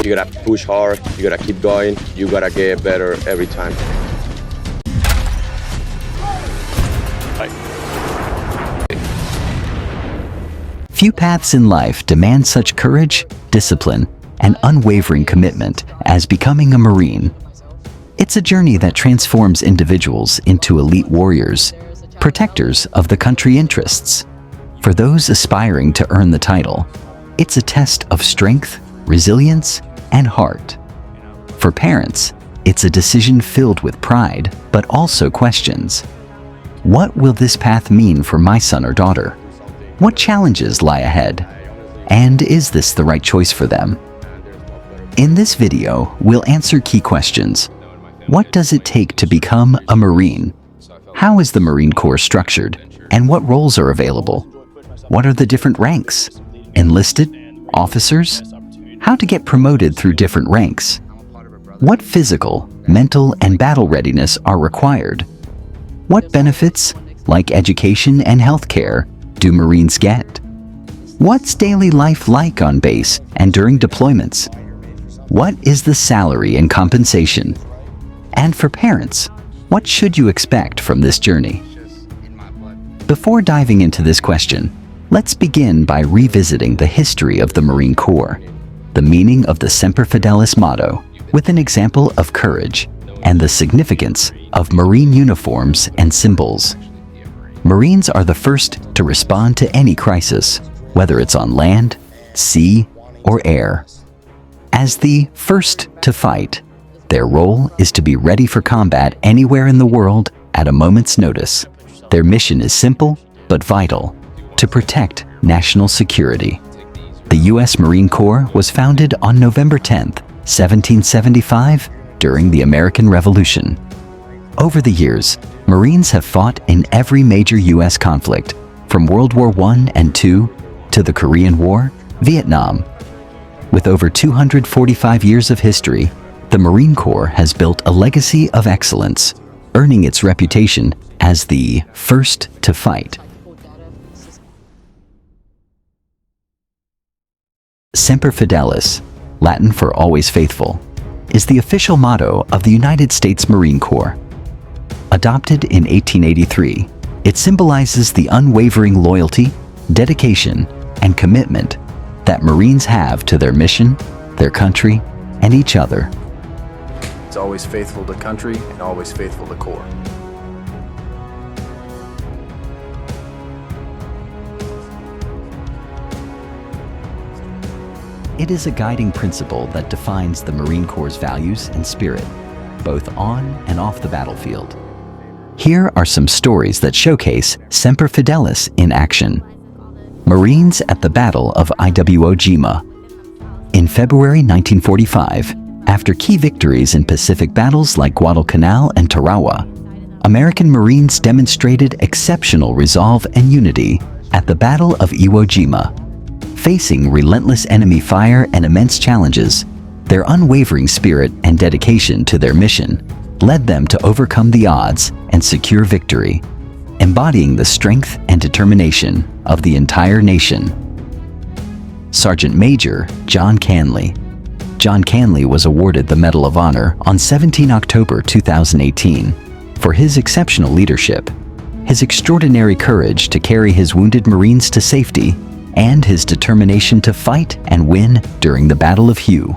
You gotta push hard, you gotta keep going, you gotta get better every time. Few paths in life demand such courage, discipline, and unwavering commitment as becoming a Marine. It's a journey that transforms individuals into elite warriors, protectors of the country interests. For those aspiring to earn the title, it's a test of strength, resilience, and heart. For parents, it's a decision filled with pride, but also questions. What will this path mean for my son or daughter? What challenges lie ahead? And is this the right choice for them? In this video, we'll answer key questions. What does it take to become a Marine? How is the Marine Corps structured? And what roles are available? What are the different ranks? Enlisted? Officers? How to get promoted through different ranks? What physical, mental, and battle readiness are required? What benefits, like education and healthcare, do Marines get? What's daily life like on base and during deployments? What is the salary and compensation? And for parents, what should you expect from this journey? Before diving into this question, let's begin by revisiting the history of the Marine Corps, the meaning of the Semper Fidelis motto, with an example of courage, and the significance of Marine uniforms and symbols. Marines are the first to respond to any crisis, whether it's on land, sea, or air. As the first to fight, their role is to be ready for combat anywhere in the world at a moment's notice. Their mission is simple but vital: to protect national security. The U.S. Marine Corps was founded on November 10, 1775, during the American Revolution. Over the years, Marines have fought in every major U.S. conflict, from World War I and II to the Korean War, Vietnam. With over 245 years of history, the Marine Corps has built a legacy of excellence, earning its reputation as the first to fight. Semper Fidelis, Latin for always faithful, is the official motto of the United States Marine Corps. Adopted in 1883, it symbolizes the unwavering loyalty, dedication, and commitment that Marines have to their mission, their country, and each other. It's always faithful to country and always faithful to Corps. It is a guiding principle that defines the Marine Corps' values and spirit, both on and off the battlefield. Here are some stories that showcase Semper Fidelis in action. Marines at the Battle of Iwo Jima. In February 1945, after key victories in Pacific battles like Guadalcanal and Tarawa, American Marines demonstrated exceptional resolve and unity at the Battle of Iwo Jima. Facing relentless enemy fire and immense challenges, their unwavering spirit and dedication to their mission led them to overcome the odds and secure victory, embodying the strength and determination of the entire nation. Sergeant Major John Canley. John Canley was awarded the Medal of Honor on 17 October 2018 for his exceptional leadership, his extraordinary courage to carry his wounded Marines to safety, and his determination to fight and win during the Battle of Hue.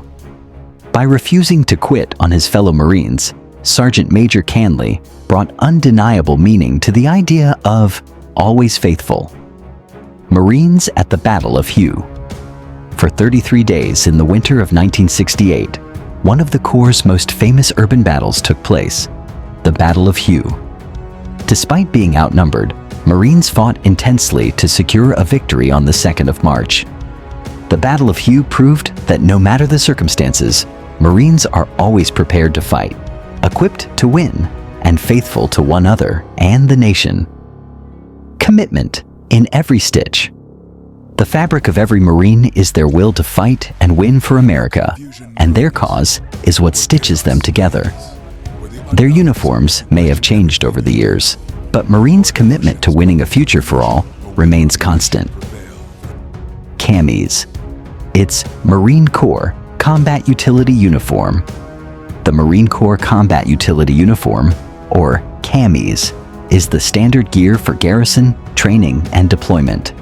By refusing to quit on his fellow Marines, Sergeant Major Canley brought undeniable meaning to the idea of always faithful. Marines at the Battle of Hue. For 33 days in the winter of 1968, one of the Corps' most famous urban battles took place, the Battle of Hue. Despite being outnumbered, Marines fought intensely to secure a victory on the 2nd of March. The Battle of Hue proved that no matter the circumstances, Marines are always prepared to fight, equipped to win, and faithful to one another and the nation. Commitment in every stitch. The fabric of every Marine is their will to fight and win for America, and their cause is what stitches them together. Their uniforms may have changed over the years, but Marines' commitment to winning a future for all remains constant. CAMIs. It's Marine Corps Combat Utility Uniform. The Marine Corps Combat Utility Uniform, or CAMUs, is the standard gear for garrison, training, and deployment.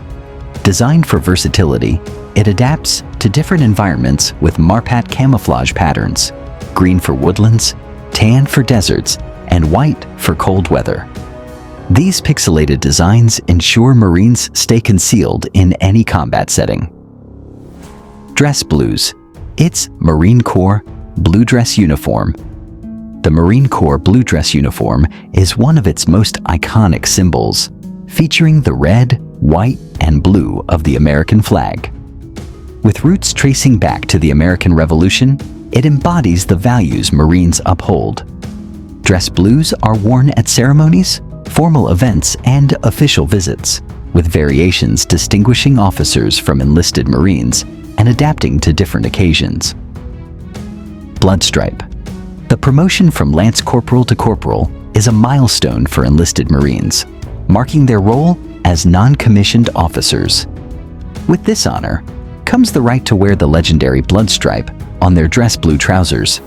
Designed for versatility, it adapts to different environments with MARPAT camouflage patterns: green for woodlands, tan for deserts, and white for cold weather. These pixelated designs ensure Marines stay concealed in any combat setting. Dress Blues. It's Marine Corps Blue Dress Uniform. The Marine Corps Blue Dress Uniform is one of its most iconic symbols, featuring the red, white, and blue of the American flag. With roots tracing back to the American Revolution, it embodies the values Marines uphold. Dress blues are worn at ceremonies, formal events, and official visits, with variations distinguishing officers from enlisted Marines and adapting to different occasions. Blood Stripe. The promotion from Lance Corporal to Corporal is a milestone for enlisted Marines, marking their role as non-commissioned officers. With this honor comes the right to wear the legendary blood stripe on their dress blue trousers.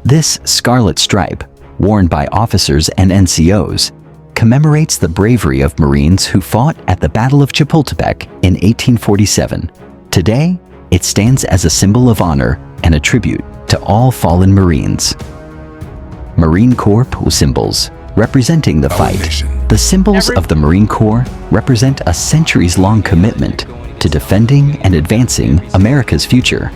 This scarlet stripe, worn by officers and NCOs, commemorates the bravery of Marines who fought at the Battle of Chapultepec in 1847. Today, it stands as a symbol of honor and a tribute to all fallen Marines. Marine Corps symbols representing the fight. The symbols of the Marine Corps represent a centuries-long commitment to defending and advancing America's future.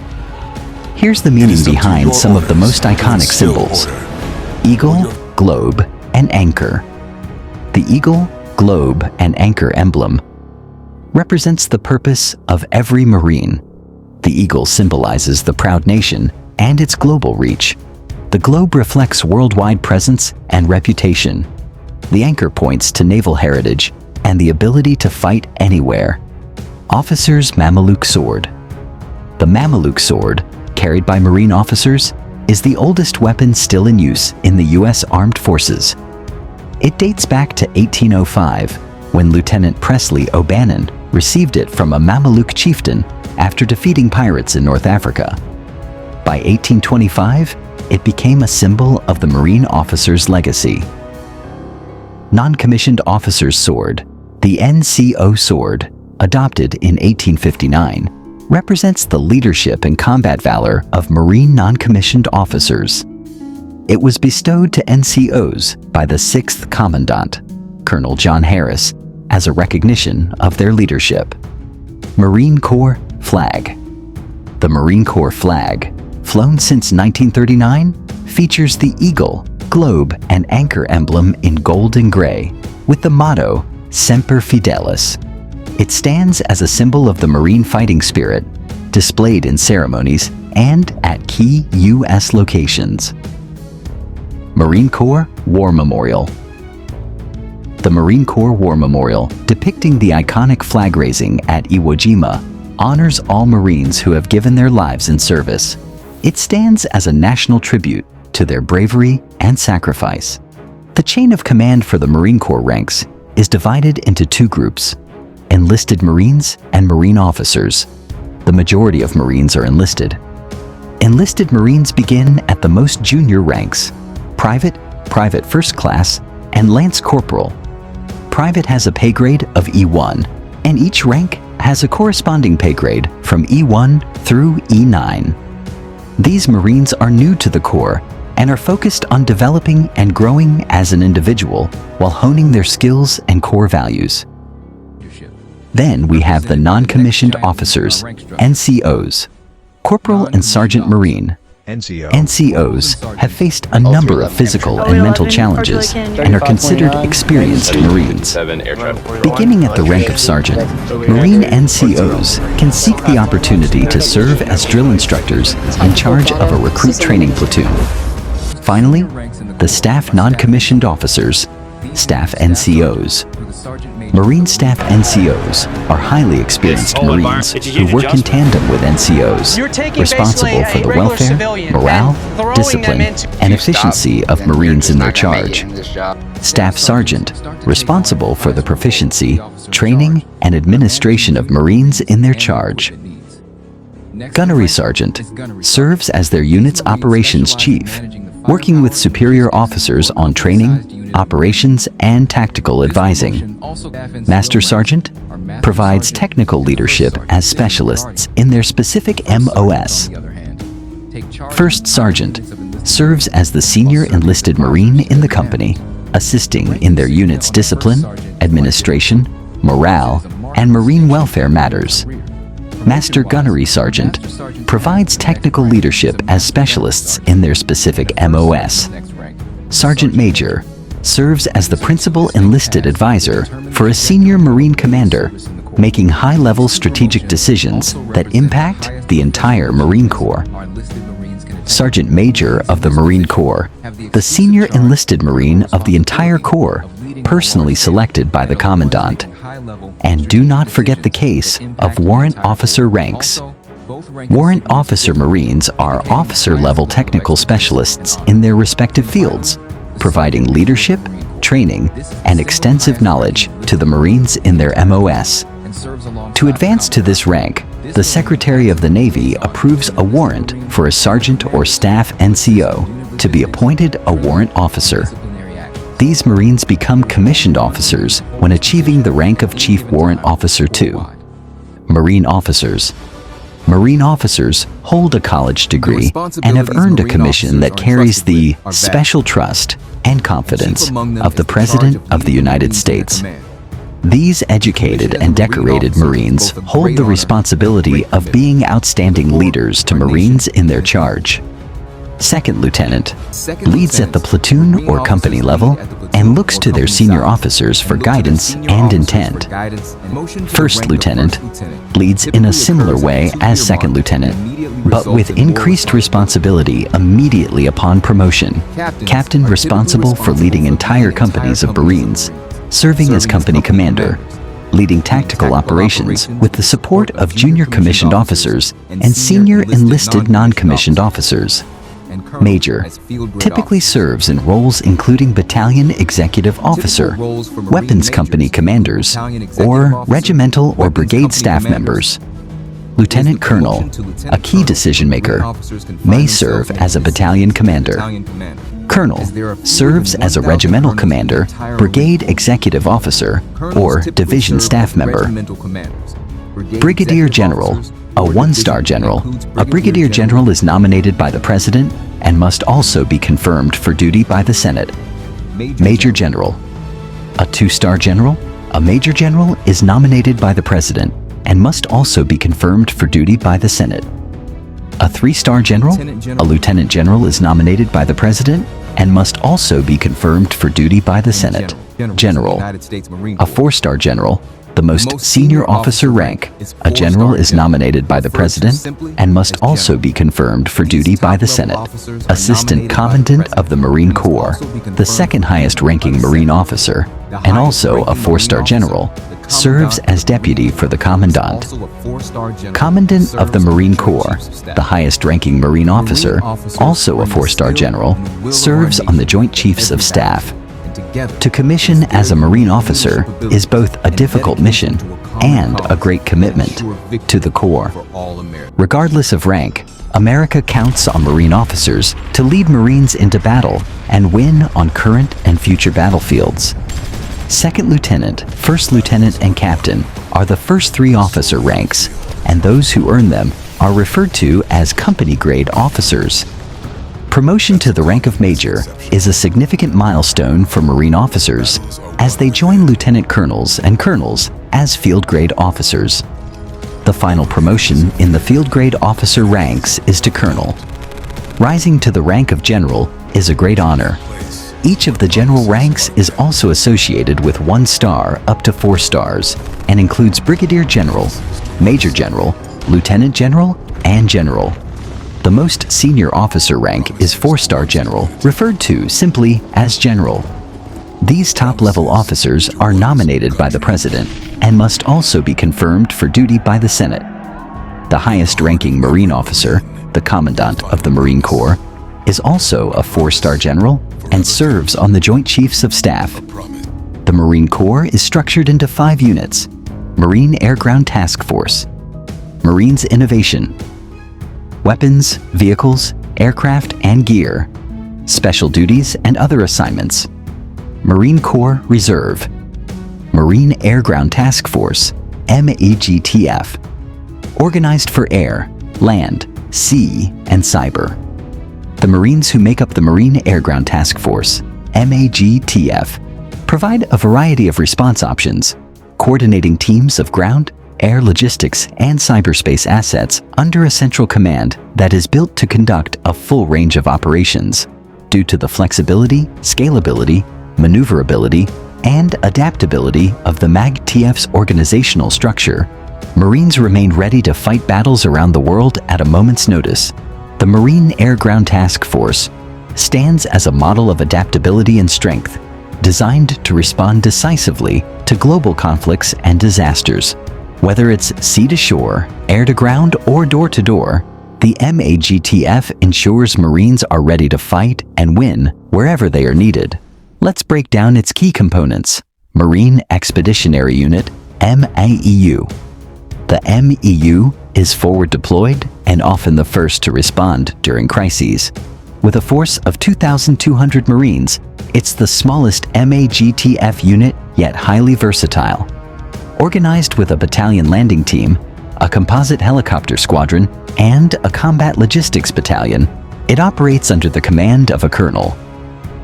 Here's the meaning behind some of the most iconic symbols: eagle, globe, and anchor. The eagle, globe, and anchor emblem represents the purpose of every Marine. The eagle symbolizes the proud nation and its global reach. The globe reflects worldwide presence and reputation. The anchor points to naval heritage and the ability to fight anywhere. Officer's Mameluke Sword. The Mameluke sword, carried by Marine officers, is the oldest weapon still in use in the U.S. Armed Forces. It dates back to 1805, when Lieutenant Presley O'Bannon received it from a Mameluke chieftain after defeating pirates in North Africa. By 1825, it became a symbol of the Marine officer's legacy. Non-Commissioned Officer's Sword. The NCO sword, adopted in 1859, represents the leadership and combat valor of Marine non-commissioned officers. It was bestowed to NCOs by the 6th Commandant, Colonel John Harris, as a recognition of their leadership. Marine Corps Flag. The Marine Corps flag, flown since 1939, features the eagle, globe, and anchor emblem in gold and gray, with the motto, Semper Fidelis. It stands as a symbol of the Marine fighting spirit, displayed in ceremonies and at key U.S. locations. Marine Corps War Memorial. The Marine Corps War Memorial, depicting the iconic flag raising at Iwo Jima, honors all Marines who have given their lives in service. It stands as a national tribute to their bravery and sacrifice. The chain of command for the Marine Corps ranks is divided into two groups: enlisted Marines and Marine officers. The majority of Marines are enlisted. Enlisted Marines begin at the most junior ranks: Private, Private First Class, and Lance Corporal. Private has a pay grade of E1, and each rank has a corresponding pay grade from E1 through E9. These Marines are new to the Corps and are focused on developing and growing as an individual while honing their skills and core values. Then we have the non-commissioned officers, NCOs. Corporal and Sergeant Marine. NCOs have faced a number of physical and mental challenges and are considered experienced Marines. Beginning at the rank of Sergeant, Marine NCOs can seek the opportunity to serve as drill instructors in charge of a recruit training platoon. Finally, the Staff Non-Commissioned Officers, Staff NCOs. Marine Staff NCOs are highly experienced Marines who work in tandem with NCOs, responsible for the welfare, morale, discipline, and efficiency of Marines in their charge. Staff Sergeant, responsible for the proficiency, training, and administration of Marines in their charge. Gunnery Sergeant serves as their unit's operations chief, working with superior officers on training, operations, and tactical advising. Master Sergeant provides technical leadership as specialists in their specific MOS. First Sergeant serves as the senior enlisted Marine in the company, assisting in their unit's discipline, administration, morale, and Marine welfare matters. Master Gunnery Sergeant provides technical leadership as specialists in their specific MOS. Sergeant Major serves as the principal enlisted advisor for a senior Marine commander, making high-level strategic decisions that impact the entire Marine Corps. Sergeant Major of the Marine Corps, the senior enlisted Marine of the entire Corps, personally selected by the Commandant. And do not forget the case of Warrant Officer ranks. Warrant Officer Marines are officer-level technical specialists in their respective fields, providing leadership, training, and extensive knowledge to the Marines in their MOS. To advance to this rank, the Secretary of the Navy approves a warrant for a sergeant or staff NCO to be appointed a warrant officer. These Marines become commissioned officers when achieving the rank of Chief Warrant Officer 2. Marine Officers. Marine officers hold a college degree and have earned a commission that carries the special trust and confidence of the President of the United States. These educated and decorated Marines hold the responsibility of being outstanding leaders to Marines in their charge. Second Lieutenant leads at the platoon or company level and looks to their senior officers for guidance and intent. First Lieutenant leads in a similar way as Second Lieutenant, but with increased responsibility immediately upon promotion. Captain responsible for leading entire companies of Marines, serving as company commander, leading tactical operations with the support of junior commissioned officers and senior enlisted non-commissioned officers. Major typically serves in roles including battalion executive officer, weapons company commanders, or regimental or brigade staff members. Lieutenant Colonel, a key decision maker, may serve as a battalion commander. Colonel serves as a regimental commander, brigade executive officer, or division staff member. Brigadier General, a one-star general. A brigadier general is nominated by the President and must also be confirmed for duty by the Senate. Major General, a two-star general. A major general is nominated by the President and must also be confirmed for duty by the Senate. A three-star general, a lieutenant general is nominated by the President and must also be confirmed for duty by the Senate. General, a four-star general, the most senior officer rank. A general is nominated by the President and must also be confirmed for duty by the Senate. Assistant Commandant of the Marine Corps, the second highest ranking Marine officer, and also a four-star general, serves as deputy for the Commandant. Commandant of the Marine Corps, the highest ranking Marine officer, also a four-star general, serves on the Joint Chiefs of Staff. To commission as a Marine officer is both a difficult mission and a great commitment to the Corps. Regardless of rank, America counts on Marine officers to lead Marines into battle and win on current and future battlefields. Second Lieutenant, First Lieutenant, and Captain are the first three officer ranks, and those who earn them are referred to as company-grade officers. Promotion to the rank of Major is a significant milestone for Marine officers as they join Lieutenant Colonels and Colonels as field grade officers. The final promotion in the field grade officer ranks is to Colonel. Rising to the rank of General is a great honor. Each of the general ranks is also associated with 1 star up to 4 stars and includes Brigadier General, Major General, Lieutenant General, and General. The most senior officer rank is 4-star general, referred to simply as general. These top-level officers are nominated by the President and must also be confirmed for duty by the Senate. The highest-ranking Marine officer, the Commandant of the Marine Corps, is also a 4-star general and serves on the Joint Chiefs of Staff. The Marine Corps is structured into 5 units: Marine Air Ground Task Force, Marines Innovation, weapons, vehicles, aircraft, and gear, special duties and other assignments. Marine Corps Reserve, Marine Air Ground Task Force, MEGTF, organized for air, land, sea, and cyber. The Marines who make up the Marine Air Ground Task Force, MEGTF, provide a variety of response options, coordinating teams of ground, air logistics, and cyberspace assets under a central command that is built to conduct a full range of operations. Due to the flexibility, scalability, maneuverability, and adaptability of the MAGTF's organizational structure, Marines remain ready to fight battles around the world at a moment's notice. The Marine Air Ground Task Force stands as a model of adaptability and strength, designed to respond decisively to global conflicts and disasters. Whether it's sea to shore, air to ground, or door to door, the MAGTF ensures Marines are ready to fight and win wherever they are needed. Let's break down its key components. Marine Expeditionary Unit, MEU. The MEU is forward deployed and often the first to respond during crises. With a force of 2,200 Marines, it's the smallest MAGTF unit, yet highly versatile. Organized with a battalion landing team, a composite helicopter squadron, and a combat logistics battalion, it operates under the command of a colonel.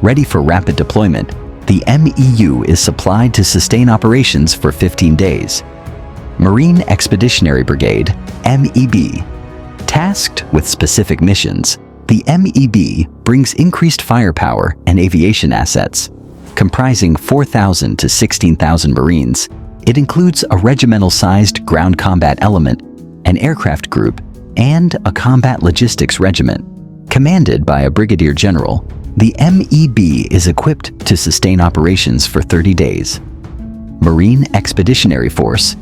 Ready for rapid deployment, the MEU is supplied to sustain operations for 15 days. Marine Expeditionary Brigade, MEB. Tasked with specific missions, the MEB brings increased firepower and aviation assets. Comprising 4,000 to 16,000 Marines, it includes a regimental-sized ground combat element, an aircraft group, and a combat logistics regiment. Commanded by a brigadier general, the MEB is equipped to sustain operations for 30 days. Marine Expeditionary Force.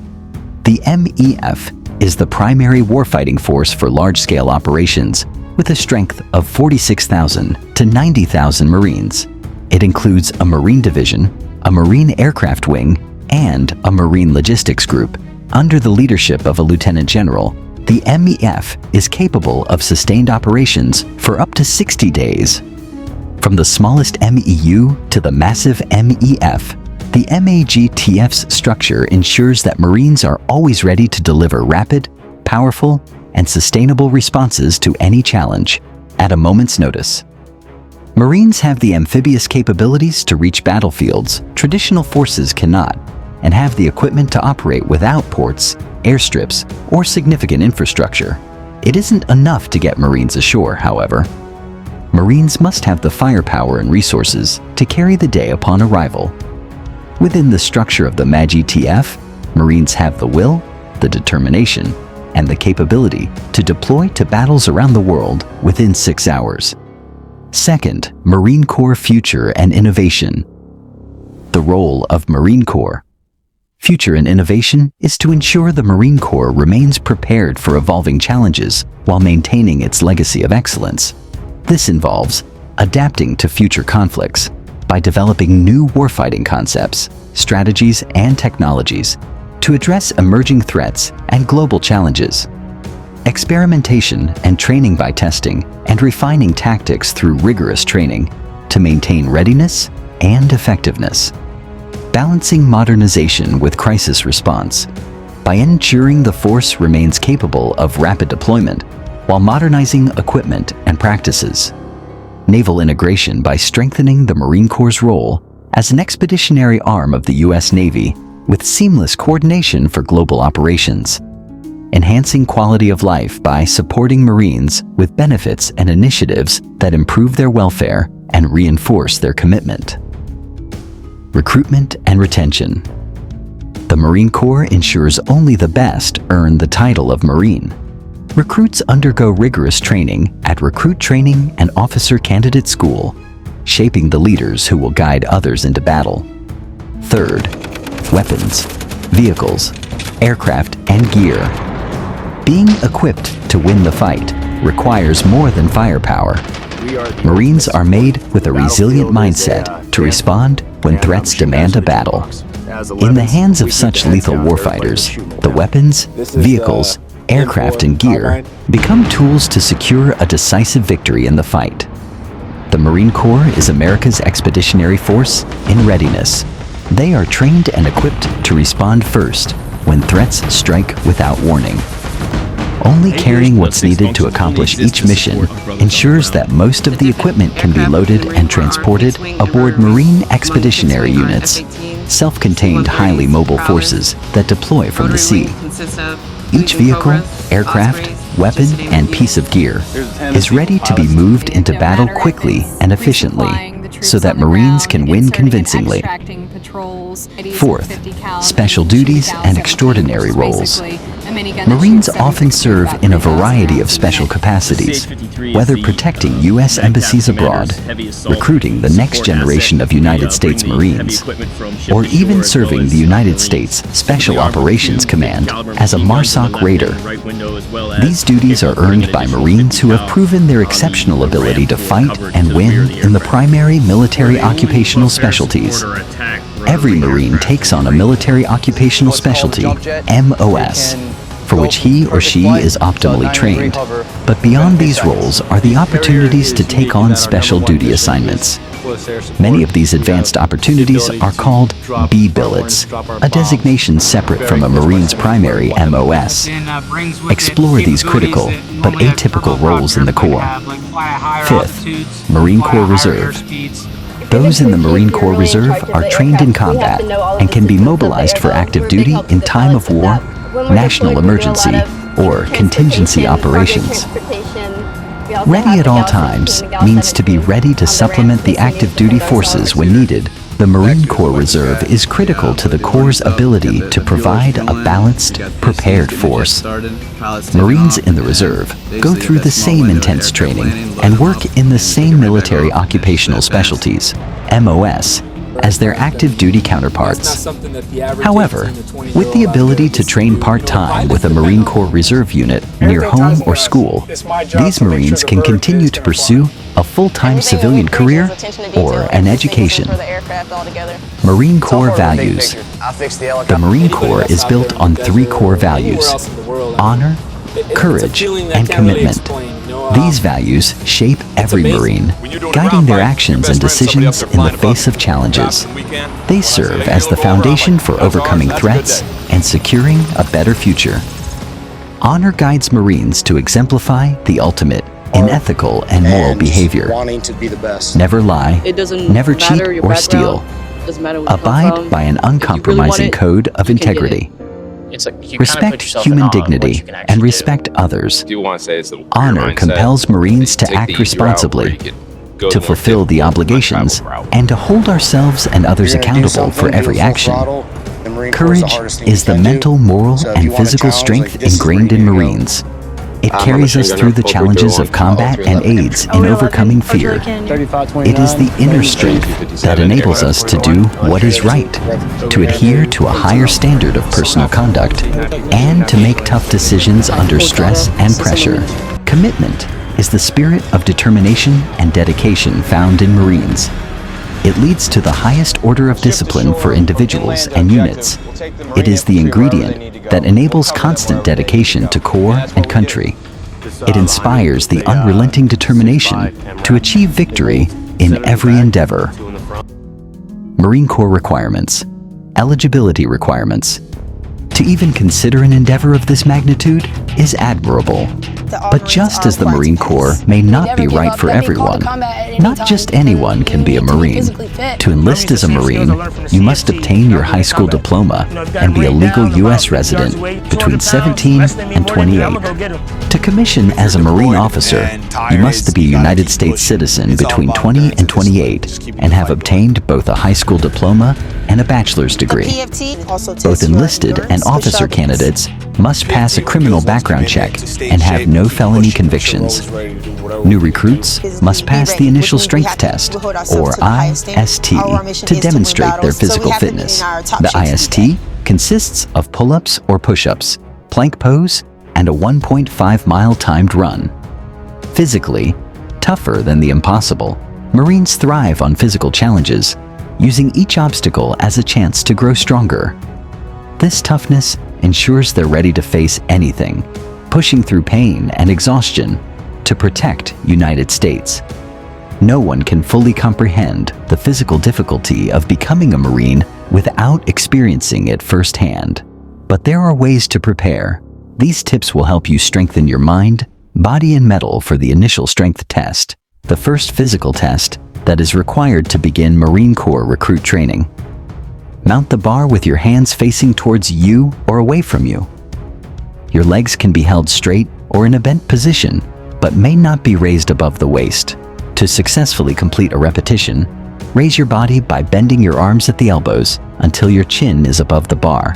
The MEF is the primary warfighting force for large-scale operations, with a strength of 46,000 to 90,000 Marines. It includes a Marine Division, a Marine Aircraft Wing, and a Marine Logistics Group. Under the leadership of a Lieutenant General, the MEF is capable of sustained operations for up to 60 days. From the smallest MEU to the massive MEF, the MAGTF's structure ensures that Marines are always ready to deliver rapid, powerful, and sustainable responses to any challenge at a moment's notice. Marines have the amphibious capabilities to reach battlefields traditional forces cannot, and have the equipment to operate without ports, airstrips, or significant infrastructure. It isn't enough to get Marines ashore, however. Marines must have the firepower and resources to carry the day upon arrival. Within the structure of the MAGTF, Marines have the will, the determination, and the capability to deploy to battles around the world within 6 hours. Second, Marine Corps Future and Innovation. The role of Marine Corps. Future and innovation is to ensure the Marine Corps remains prepared for evolving challenges while maintaining its legacy of excellence. This involves adapting to future conflicts by developing new warfighting concepts, strategies, and technologies to address emerging threats and global challenges. Experimentation and training by testing and refining tactics through rigorous training to maintain readiness and effectiveness. Balancing modernization with crisis response by ensuring the force remains capable of rapid deployment while modernizing equipment and practices. Naval integration by strengthening the Marine Corps' role as an expeditionary arm of the U.S. Navy with seamless coordination for global operations. Enhancing quality of life by supporting Marines with benefits and initiatives that improve their welfare and reinforce their commitment. Recruitment and retention. The Marine Corps ensures only the best earn the title of Marine. Recruits undergo rigorous training at Recruit Training and Officer Candidate School, shaping the leaders who will guide others into battle. Third, weapons, vehicles, aircraft, and gear. Being equipped to win the fight requires more than firepower. Marines are made with a resilient mindset to respond when threats demand a battle. In the hands of such lethal warfighters, the weapons, vehicles, aircraft and gear become tools to secure a decisive victory in the fight. The Marine Corps is America's expeditionary force in readiness. They are trained and equipped to respond first when threats strike without warning. Only carrying what's needed to accomplish each mission ensures that most of the equipment can be loaded and transported aboard Marine Expeditionary Units, self-contained highly mobile forces that deploy from the sea. Each vehicle, aircraft, weapon, and piece of gear is ready to be moved into battle quickly and efficiently, so that Marines can win convincingly. Fourth, special duties and extraordinary roles. Marines often serve in a variety of special capacities, whether protecting U.S. embassies abroad, recruiting the next generation of United States Marines, or even serving the United States Special Operations Command as a MARSOC raider. These duties are earned by Marines who have proven their exceptional ability to fight and win in the primary military occupational specialties. Every Marine takes on a military occupational specialty, MOS, for which he or she is optimally trained. But beyond these roles are the opportunities to take on special duty assignments. Many of these advanced opportunities are called B-billets, a designation separate from a Marine's primary MOS. Explore these critical but atypical roles in the Corps. Fifth, Marine Corps Reserve. Those in the Marine Corps Reserve are trained in combat and can be mobilized for active duty in time of war, national emergency, or contingency operations. Ready at all times means to be ready to supplement the active duty forces when needed. The Marine Corps Reserve is critical to the Corps' ability to provide a balanced, prepared force. Marines in the Reserve go through the same intense training and work in the same military occupational specialties, MOS, as their active duty counterparts. However, with the ability to train part-time with a Marine Corps Reserve unit near home or school, these Marines can continue to pursue a full-time civilian career or an education. Marine Corps values. The Marine Corps is built on three core values: honor, courage, and commitment. These values shape every Marine, guiding their actions and decisions in the face of challenges. They serve as the foundation for overcoming threats and securing a better future. Honor guides Marines to exemplify the ultimate in ethical and moral behavior. Never lie, never cheat or steal. Abide by an uncompromising code of integrity. Respect human dignity and respect others. Honor compels Marines to act responsibly, to fulfill the obligations, and to hold ourselves and others accountable for every action. Courage is the mental, moral, and physical strength ingrained in Marines. It carries us through the challenges of combat and aids in overcoming fear. It is the inner strength that enables us to do what is right, to adhere to a higher standard of personal conduct, and to make tough decisions under stress and pressure. Commitment is the spirit of determination and dedication found in Marines. It leads to the highest order of discipline for individuals and units. It is the ingredient that enables constant dedication to Corps and country. It inspires the unrelenting determination to achieve victory in every endeavor. Marine Corps requirements. Eligibility requirements. To even consider an endeavor of this magnitude is admirable. But just as the Marine Corps may not be right for everyone, not just anyone can be a Marine. To enlist as a Marine, you must obtain your high school diploma and be a legal U.S. resident between 17 and 28. To commission as a Marine officer, you must be a United States citizen between 20 and 28 and have obtained both a high school diploma and a bachelor's degree. Both enlisted and officer candidates must pass a criminal background check and have no felony convictions. New recruits must pass the initial strength test, or IST, to demonstrate their physical fitness. The IST consists of pull-ups or push-ups, plank pose, and a 1.5-mile timed run. Physically, tougher than the impossible, Marines thrive on physical challenges, using each obstacle as a chance to grow stronger. This toughness ensures they're ready to face anything, pushing through pain and exhaustion to protect United States. No one can fully comprehend the physical difficulty of becoming a Marine without experiencing it firsthand. But there are ways to prepare. These tips will help you strengthen your mind, body, and mettle for the initial strength test, the first physical test that is required to begin Marine Corps recruit training. Mount the bar with your hands facing towards you or away from you. Your legs can be held straight or in a bent position, but may not be raised above the waist. To successfully complete a repetition, raise your body by bending your arms at the elbows until your chin is above the bar.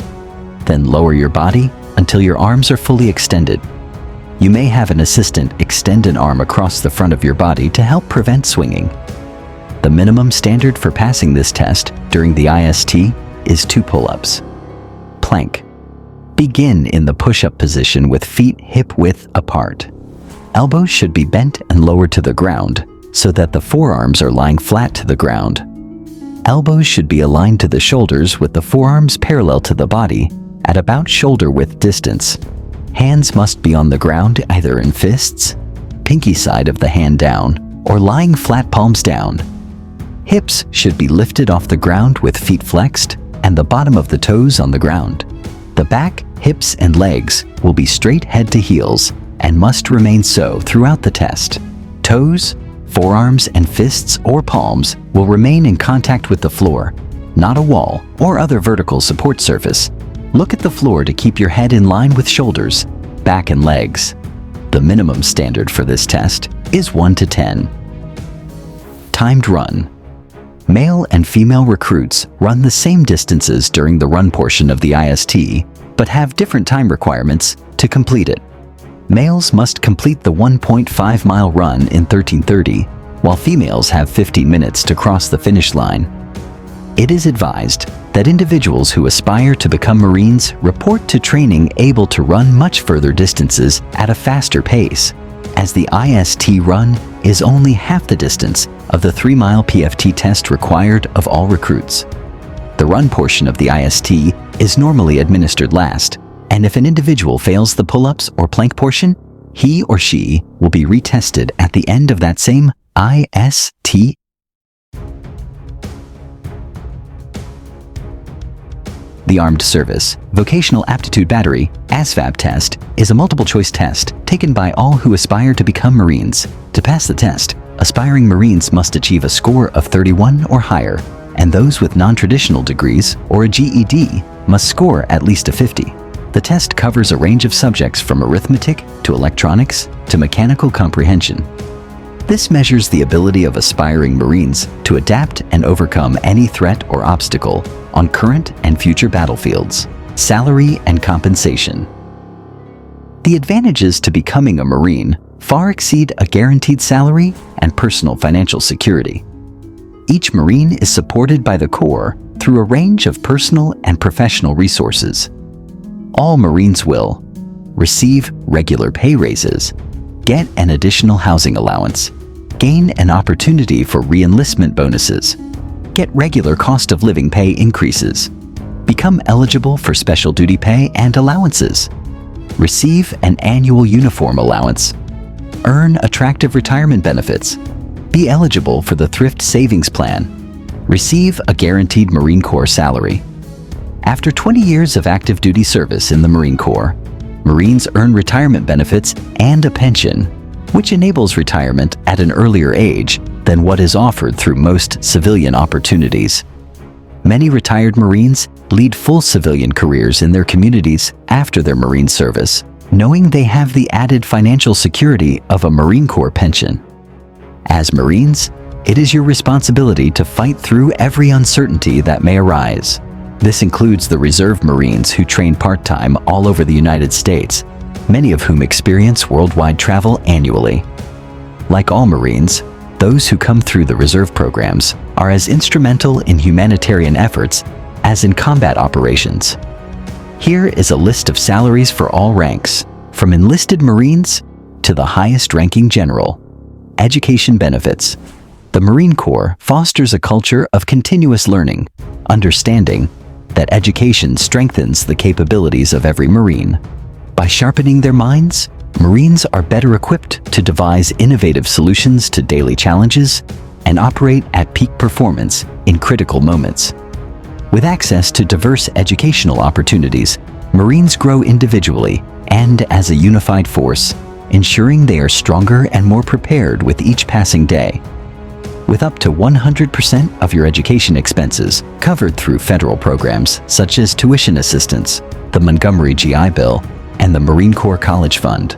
Then lower your body until your arms are fully extended. You may have an assistant extend an arm across the front of your body to help prevent swinging. The minimum standard for passing this test during the IST is 2 pull-ups. Plank. Begin in the push-up position with feet hip-width apart. Elbows should be bent and lowered to the ground so that the forearms are lying flat to the ground. Elbows should be aligned to the shoulders with the forearms parallel to the body at about shoulder-width distance. Hands must be on the ground either in fists, pinky side of the hand down, or lying flat palms down. Hips should be lifted off the ground with feet flexed and the bottom of the toes on the ground. The back, hips, and legs will be straight head to heels and must remain so throughout the test. Toes, forearms, and fists or palms will remain in contact with the floor, not a wall or other vertical support surface. Look at the floor to keep your head in line with shoulders, back, and legs. The minimum standard for this test is 1 to 10. Timed run. Male and female recruits run the same distances during the run portion of the IST, but have different time requirements to complete it. Males must complete the 1.5-mile run in 13:30, while females have 15 minutes to cross the finish line. It is advised that individuals who aspire to become Marines report to training able to run much further distances at a faster pace, as the IST run is only half the distance of the 3-mile PFT test required of all recruits. The run portion of the IST is normally administered last, and if an individual fails the pull-ups or plank portion, he or she will be retested at the end of that same IST. The Armed Service Vocational Aptitude Battery ASVAB test is a multiple-choice test taken by all who aspire to become Marines. To pass the test, aspiring Marines must achieve a score of 31 or higher, and those with non-traditional degrees or a GED must score at least a 50. The test covers a range of subjects from arithmetic to electronics to mechanical comprehension. This measures the ability of aspiring Marines to adapt and overcome any threat or obstacle on current and future battlefields. Salary and compensation. The advantages to becoming a Marine far exceed a guaranteed salary and personal financial security. Each Marine is supported by the Corps through a range of personal and professional resources. All Marines will receive regular pay raises, get an additional housing allowance, gain an opportunity for re-enlistment bonuses, get regular cost of living pay increases, become eligible for special duty pay and allowances, receive an annual uniform allowance, earn attractive retirement benefits, be eligible for the Thrift Savings Plan, receive a guaranteed Marine Corps salary. After 20 years of active duty service in the Marine Corps, Marines earn retirement benefits and a pension, which enables retirement at an earlier age than what is offered through most civilian opportunities. Many retired Marines lead full civilian careers in their communities after their Marine service, knowing they have the added financial security of a Marine Corps pension. As Marines, it is your responsibility to fight through every uncertainty that may arise. This includes the Reserve Marines who train part-time all over the United States, many of whom experience worldwide travel annually. Like all Marines, those who come through the Reserve programs are as instrumental in humanitarian efforts as in combat operations. Here is a list of salaries for all ranks, from enlisted Marines to the highest-ranking general. Education benefits. The Marine Corps fosters a culture of continuous learning, understanding that education strengthens the capabilities of every Marine. By sharpening their minds, Marines are better equipped to devise innovative solutions to daily challenges and operate at peak performance in critical moments. With access to diverse educational opportunities, Marines grow individually and as a unified force, ensuring they are stronger and more prepared with each passing day. With up to 100% of your education expenses covered through federal programs such as tuition assistance, the Montgomery GI Bill, and the Marine Corps College Fund.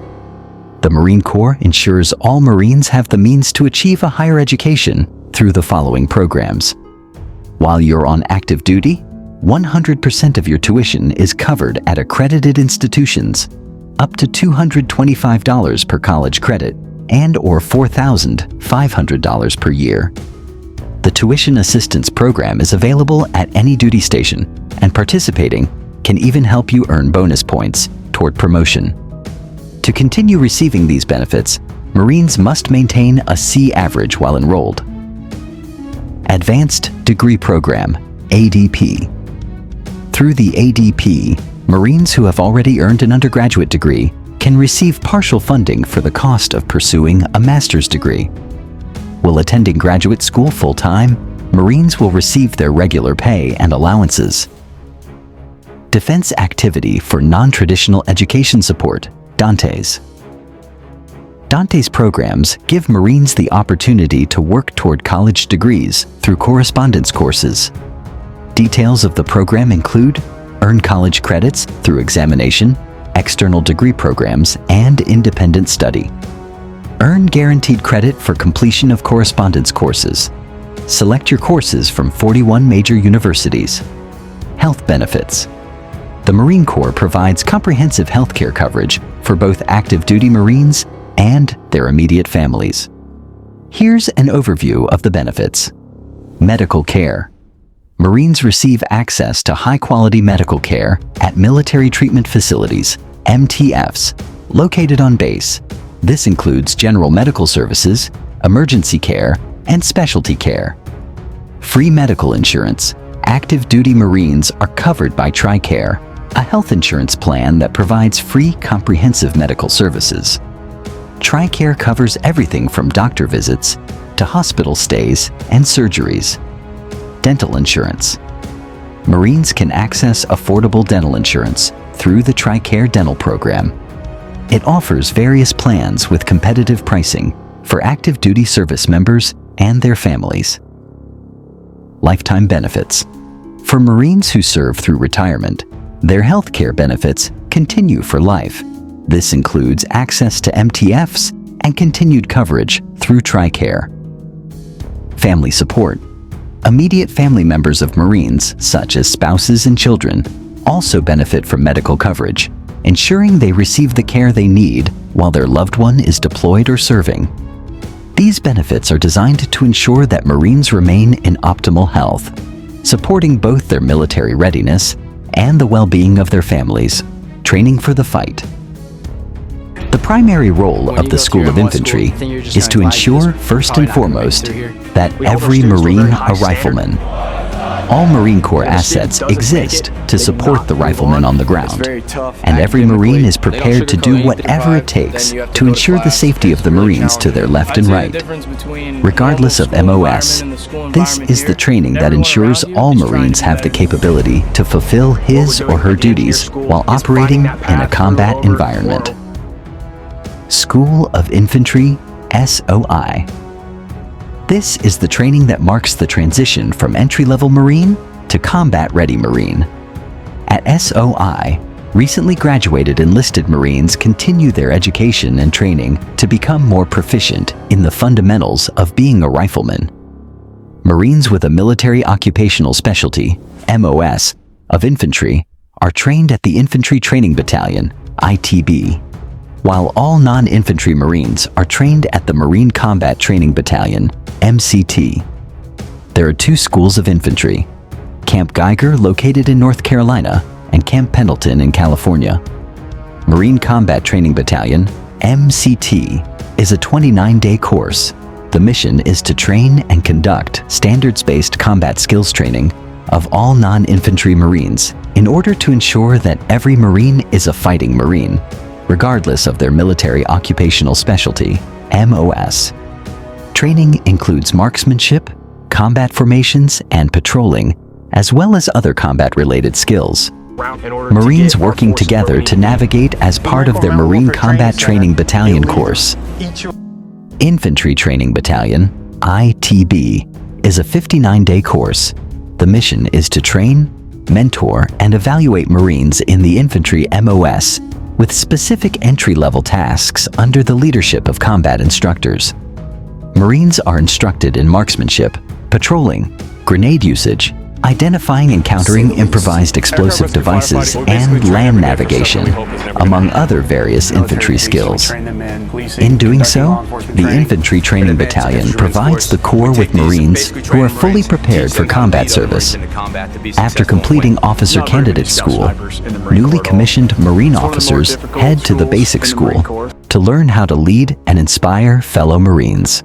The Marine Corps ensures all Marines have the means to achieve a higher education through the following programs. While you're on active duty, 100% of your tuition is covered at accredited institutions, up to $225 per college credit and or $4,500 per year. The Tuition Assistance Program is available at any duty station, and participating can even help you earn bonus points toward promotion. To continue receiving these benefits, Marines must maintain a C average while enrolled. Advanced Degree Program, ADP. Through the ADP, Marines who have already earned an undergraduate degree can receive partial funding for the cost of pursuing a master's degree. While attending graduate school full-time, Marines will receive their regular pay and allowances. Defense Activity for Non-Traditional Education Support, DANTES. DANTES programs give Marines the opportunity to work toward college degrees through correspondence courses. Details of the program include earn college credits through examination, external degree programs, and independent study. Earn guaranteed credit for completion of correspondence courses. Select your courses from 41 major universities. Health benefits. The Marine Corps provides comprehensive healthcare coverage for both active duty Marines and their immediate families. Here's an overview of the benefits. Medical care. Marines receive access to high-quality medical care at military treatment facilities, MTFs, located on base. This includes general medical services, emergency care, and specialty care. Free medical insurance. Active duty Marines are covered by TRICARE, a health insurance plan that provides free comprehensive medical services. TRICARE covers everything from doctor visits to hospital stays and surgeries. Dental insurance. Marines can access affordable dental insurance through the TRICARE dental program. It offers various plans with competitive pricing for active duty service members and their families. Lifetime benefits. For Marines who serve through retirement, their health care benefits continue for life. This includes access to MTFs and continued coverage through TRICARE. Family support. Immediate family members of Marines, such as spouses and children, also benefit from medical coverage, ensuring they receive the care they need while their loved one is deployed or serving. These benefits are designed to ensure that Marines remain in optimal health, supporting both their military readiness and the well-being of their families, training for the fight. The primary role of the School of Infantry is to ensure, first and foremost, that every Marine a rifleman. All Marine Corps assets exist to support the rifleman on the ground, and every Marine is prepared to do whatever it takes to ensure the safety of the Marines to their left and right. Regardless of MOS, this is the training that ensures all Marines have the capability to fulfill his or her duties while operating in a combat environment. School of Infantry, SOI. This is the training that marks the transition from entry-level Marine to combat-ready Marine. At SOI, recently graduated enlisted Marines continue their education and training to become more proficient in the fundamentals of being a rifleman. Marines with a military occupational specialty, MOS, of infantry are trained at the Infantry Training Battalion, ITB, while all non-infantry Marines are trained at the Marine Combat Training Battalion, MCT. There are two schools of infantry, Camp Geiger located in North Carolina and Camp Pendleton in California. Marine Combat Training Battalion, MCT, is a 29-day course. The mission is to train and conduct standards-based combat skills training of all non-infantry Marines in order to ensure that every Marine is a fighting Marine, regardless of their military occupational specialty, MOS. Training includes marksmanship, combat formations, and patrolling, as well as other combat-related skills. Marines working together to navigate as part of their Marine Combat Training Battalion course. Infantry Training Battalion, ITB, is a 59-day course. The mission is to train, mentor, and evaluate Marines in the infantry MOS with specific entry-level tasks under the leadership of combat instructors. Marines are instructed in marksmanship, patrolling, grenade usage, identifying and countering improvised explosive devices, and land navigation, among other various infantry skills. In doing so, the Infantry Training Battalion provides the Corps with Marines who are fully prepared for combat service. After completing Officer Candidate School, newly commissioned Marine officers head to the basic school to learn how to lead and inspire fellow Marines.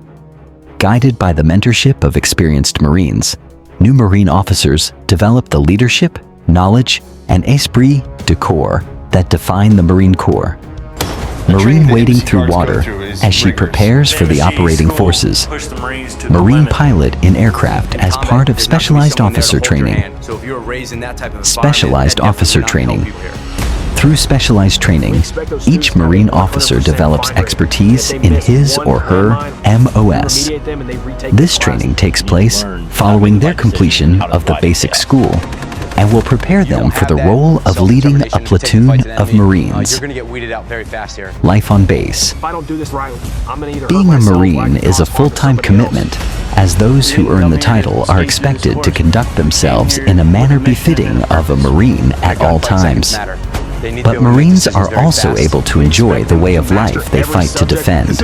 Guided by the mentorship of experienced Marines, new Marine officers develop the leadership, knowledge, and esprit de corps that define the Marine Corps. Marine wading through water as she prepares for the operating forces. Marine pilot in aircraft as part of specialized officer training. Specialized officer training. Through specialized training, each Marine officer develops expertise in his or her MOS. This training takes place following their completion of the basic school and will prepare them for the role of leading a platoon of Marines. Life on base. Being a Marine is a full-time commitment, as those who earn the title are expected to conduct themselves in a manner befitting of a Marine at all times. But Marines are also able to enjoy the way of life they fight to defend.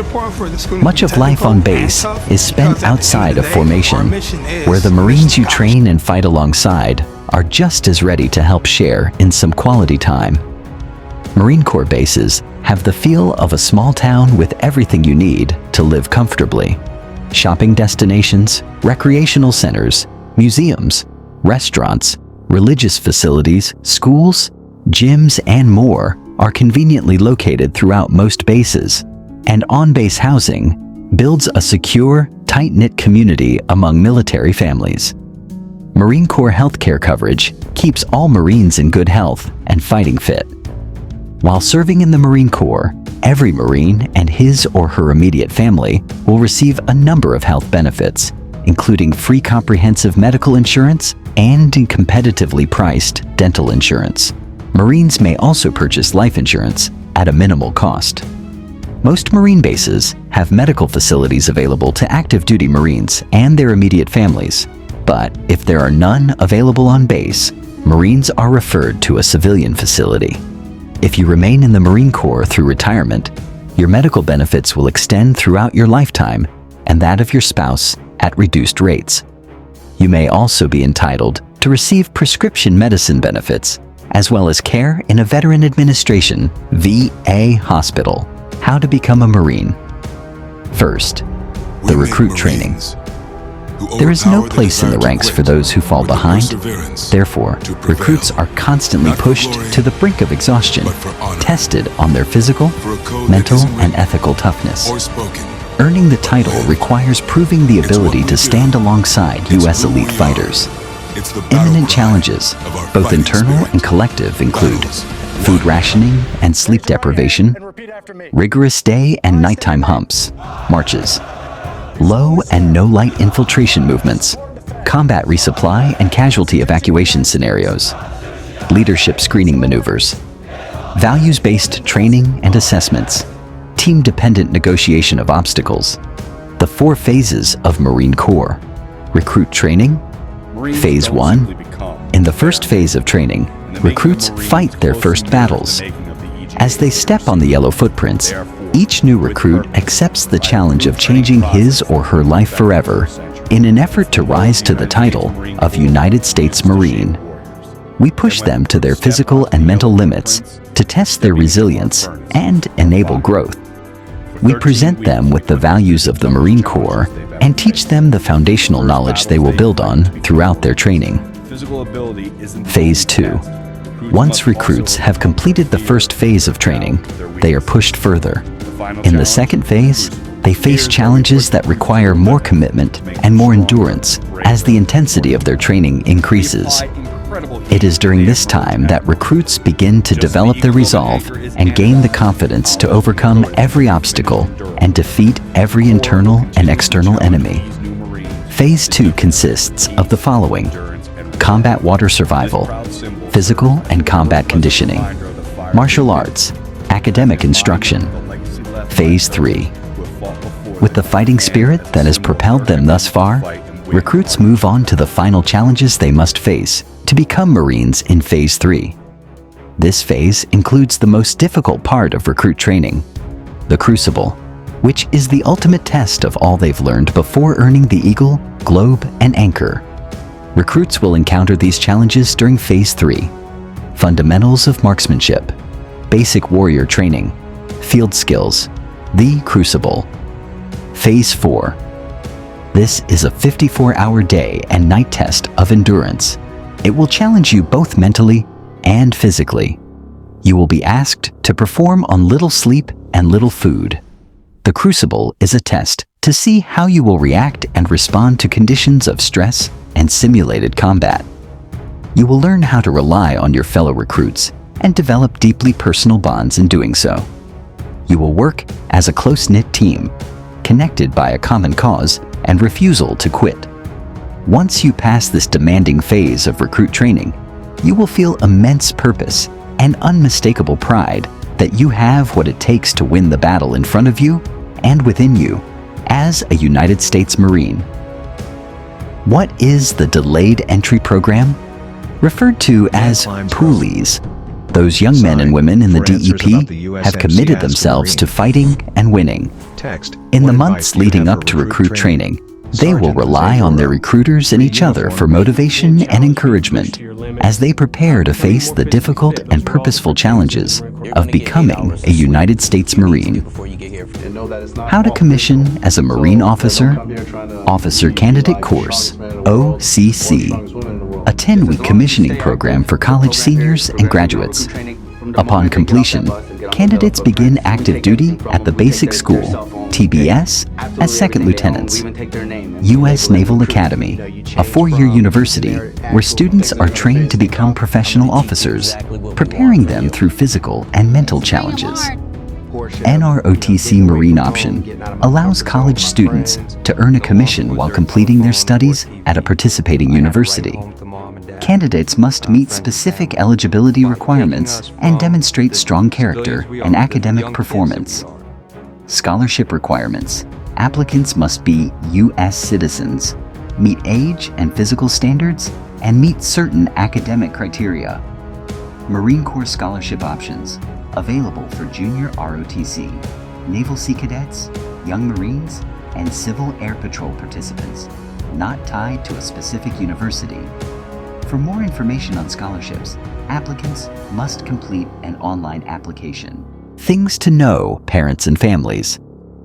Much of life on base is spent outside of formation, where the Marines you train and fight alongside are just as ready to help share in some quality time. Marine Corps bases have the feel of a small town with everything you need to live comfortably. Shopping destinations, recreational centers, museums, restaurants, religious facilities, schools, gyms, and more are conveniently located throughout most bases, and on-base housing builds a secure, tight-knit community among military families. Marine Corps healthcare coverage keeps all Marines in good health and fighting fit. While serving in the Marine Corps, every Marine and his or her immediate family will receive a number of health benefits, including free comprehensive medical insurance and competitively priced dental insurance. Marines may also purchase life insurance at a minimal cost. Most Marine bases have medical facilities available to active duty Marines and their immediate families, but if there are none available on base, Marines are referred to a civilian facility. If you remain in the Marine Corps through retirement, your medical benefits will extend throughout your lifetime and that of your spouse at reduced rates. You may also be entitled to receive prescription medicine benefits, as well as care in a Veteran Administration VA hospital. How to become a Marine. First, the recruit training. There is no place in the ranks for those who fall behind. Therefore, recruits are constantly pushed to the brink of exhaustion, tested on their physical, mental, and ethical toughness. Earning the title requires proving the ability to stand alongside U.S. elite fighters. Imminent challenges, both internal and collective, include food rationing and sleep deprivation, rigorous day and nighttime humps, marches, low and no light infiltration movements, combat resupply and casualty evacuation scenarios, leadership screening maneuvers, values-based training and assessments, team-dependent negotiation of obstacles, the 4 phases of Marine Corps, recruit training. Phase 1. In the first phase of training, recruits fight their first battles. As they step on the yellow footprints, each new recruit accepts the challenge of changing his or her life forever in an effort to rise to the title of United States Marine. We push them to their physical and mental limits to test their resilience and enable growth. We present them with the values of the Marine Corps and teach them the foundational knowledge they will build on throughout their training. physical ability isn't the Phase only 2. test. Once recruits have completed the first phase of training, they are pushed further. In the second phase, they face challenges that require more commitment and more endurance as the intensity of their training increases. It is during this time that recruits begin to develop their resolve and gain the confidence to overcome every obstacle and defeat every internal and external enemy. Phase 2 consists of the following: combat water survival, physical and combat conditioning, martial arts, academic instruction. Phase 3. With the fighting spirit that has propelled them thus far, recruits move on to the final challenges they must face to become Marines in Phase 3. This phase includes the most difficult part of recruit training, the Crucible, which is the ultimate test of all they've learned before earning the Eagle, Globe, and Anchor. Recruits will encounter these challenges during Phase 3. Fundamentals of marksmanship, basic warrior training, field skills, the Crucible. Phase 4. This is a 54-hour day and night test of endurance. It will challenge you both mentally and physically. You will be asked to perform on little sleep and little food. The Crucible is a test to see how you will react and respond to conditions of stress and simulated combat. You will learn how to rely on your fellow recruits and develop deeply personal bonds in doing so. You will work as a close-knit team, connected by a common cause and refusal to quit. Once you pass this demanding phase of recruit training, you will feel immense purpose and unmistakable pride that you have what it takes to win the battle in front of you and within you as a United States Marine. What is the Delayed Entry Program? Referred to as poolies, those young men and women in the DEP have committed themselves to fighting and winning. In the months leading up to recruit training, they will rely on their recruiters and each other for motivation and encouragement as they prepare to face the difficult and purposeful challenges of becoming a United States Marine. How to commission as a Marine Officer? Officer Candidate Course, OCC, a 10-week commissioning program for college seniors and graduates. Upon completion, candidates begin active duty at the Basic School, TBS, as second lieutenants. U.S. Naval Academy, a 4-year university where students are trained to become professional officers, preparing them through physical and mental challenges. NROTC Marine Option allows college students to earn a commission while completing their studies at a participating university. Candidates must meet specific eligibility requirements and demonstrate strong character and academic performance. Scholarship requirements. Applicants must be U.S. citizens, meet age and physical standards, and meet certain academic criteria. Marine Corps scholarship options available for junior ROTC, Naval Sea Cadets, Young Marines, and Civil Air Patrol participants, not tied to a specific university. For more information on scholarships, applicants must complete an online application. Things to know, parents and families.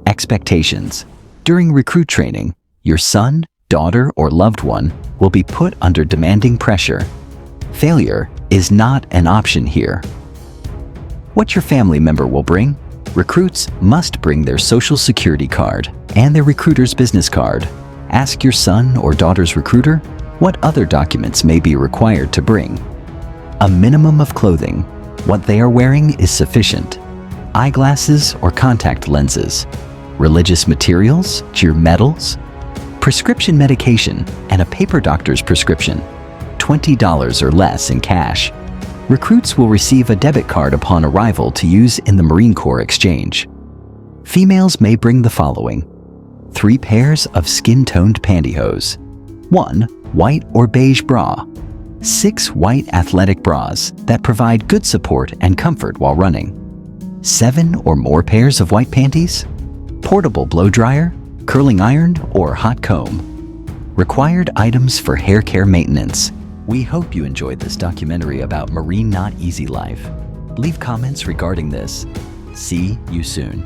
Expectations. During recruit training, your son, daughter, or loved one will be put under demanding pressure. Failure is not an option here. What your family member will bring? Recruits must bring their social security card and their recruiter's business card. Ask your son or daughter's recruiter what other documents may be required to bring. A minimum of clothing. What they are wearing is sufficient. Eyeglasses or contact lenses. Religious materials, your medals. Prescription medication and a paper doctor's prescription. $20 or less in cash. Recruits will receive a debit card upon arrival to use in the Marine Corps exchange. Females may bring the following: 3 pairs of skin-toned pantyhose, 1 white or beige bra, 6 white athletic bras that provide good support and comfort while running, 7 or more pairs of white panties, portable blow dryer, curling iron, or hot comb. Required items for hair care maintenance. We hope you enjoyed this documentary about Marine Not Easy Life. Leave comments regarding this. See you soon.